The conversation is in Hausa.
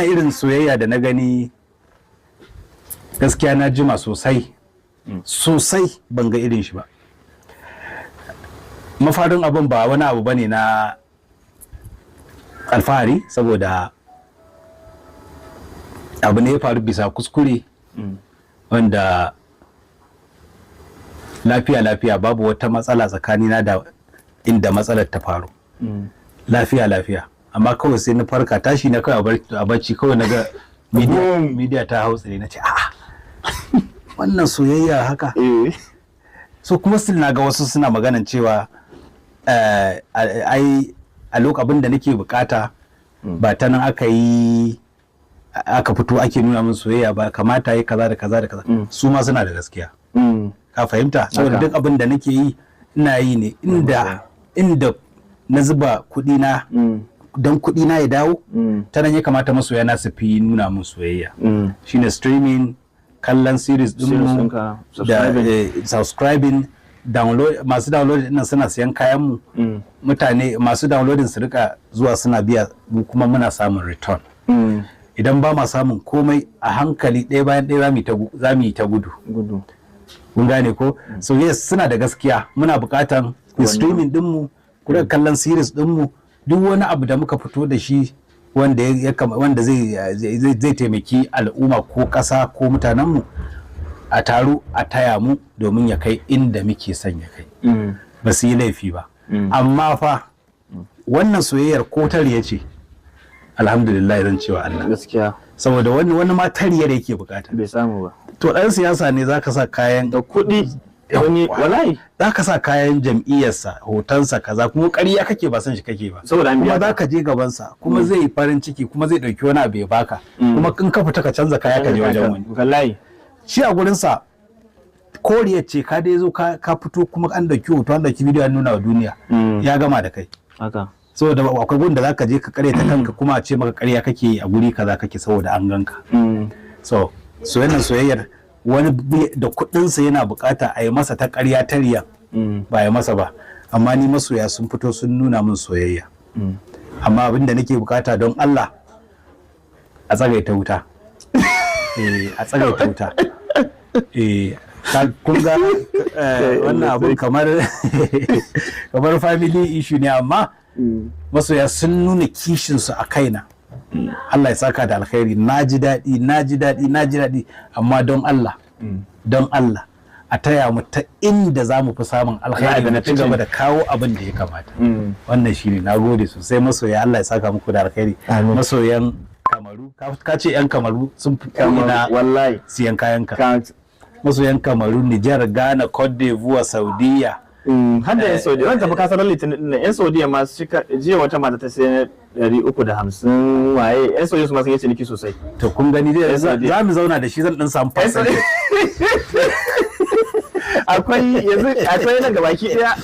irin soyayya da na gani gaskiya na jima sosai ban ga irin shi ba. Mafarin abin ba wani abu bane na alfahari, saboda abu ne ya faru bisa kuskure wanda lafiya babu wata matsala tsakanina da inda matsalar ta faru. Lafiya amma kawai sai na farka tashi na kawai a bacci kawai na ga media ta hau tsire, na ce a'a wannan soyayya haka. So kuma still na ga wasu suna maganan cewa ai a lokacin da nake bukata ba ta nan aka fito ake nuna min soyayya ba, kamata yi kaza da kaza da kaza. Su ma suna da gaskiya. Ka fahimta? Saboda duk abin da nake yi ina yi ne inda na zuba kuɗi na don kuɗi na ya dawo, ta nan ya kamata masoya na su fi nuna min soyayya. Shine streaming, kallon series ɗinmu da subscribing, masu download ɗin suna siyan kayan mu, mutane masu downloading su rika zuwa suna biya, mu kuma muna samun return. Idan ba ma samun komai, a hankali ɗaya bayan ɗaya za mu yi ta gudu. Kun gane ko? So yes, suna da gaskiya. Muna buƙatan streaming ɗinmu, kuma kallon series ɗinmu, duk wani abu da muka fito da shi wanda zai taimaki al'umma ko ƙasa ko mutanenmu, a taro a taya mu domin ya kai inda muke son ya kai. Ba su yi laifi ba. Amma fa wannan soyayyar ko tariya ce, alhamdulillah zan cewa Allah. Gaskiya. Saboda wani ma tariyar yake bukata. Bai samu ba. To ɗan siyasa ne zaka sa kayan da kuɗi. Wani wallahi zaka sa kayan jam'iyyarsa, hotonsa kaza, kuma ƙarya kake ba san shi kake ba. Saboda an biya. Kuma zaka je gabansa, kuma zai yi farin ciki, kuma zai ɗauki wani abu ya baka. Kuma in ka fita ka canza kaya ka je wajen wani. Wallahi. Shi a gurinsa koriyar ce ka dai zo ka fito, kuma an ɗauki hoto, an ɗauki bidiyo, an nuna wa duniya. Ya gama da kai. Haka. Saboda akwai gurin da zaka je ka karyata kanka, kuma a ce maka ƙarya kake a guri kaza kake saboda an ganka. So soyayyar wani da kuɗinsa yana bukata a yi masa ta ƙarya ta riya, ba ya masa ba. Amma ni masoya sun fito sun nuna min soyayya. Amma abin da nake bukata don Allah, a tsagaita wuta. A tsagaita wuta. Kun ga wannan abin kamar family issue ne, amma masoya sun nuna kishinsu a kaina. Allah ya saka da alkhairi. Na ji daɗi, amma don Allah a taya mu ta inda za mu fi samun alkhairi na ci gaba da kawo abin da ya kamata. Wannan shine. Na gode sosai masoya, Allah ya saka muku da alkhairi. Masoyan Kamaru, ka ce 'yan Kamaru sun fi na wallahi siyan kayanka. Masoyan Kamaru, Nijar, Ghana, Cote d'Ivoire, Saudiya. Har da 'yan Saudiya, wanda tafi kasar Litinin ɗin 'yan Saudiya ma jiya wata mata ta sai 350 waye, 'yan Saudiya su ma sun yi ciniki sosai. To kun gani dai za mu zauna da shi, zan ɗan samu percentage. Akwai nan gabaki ɗaya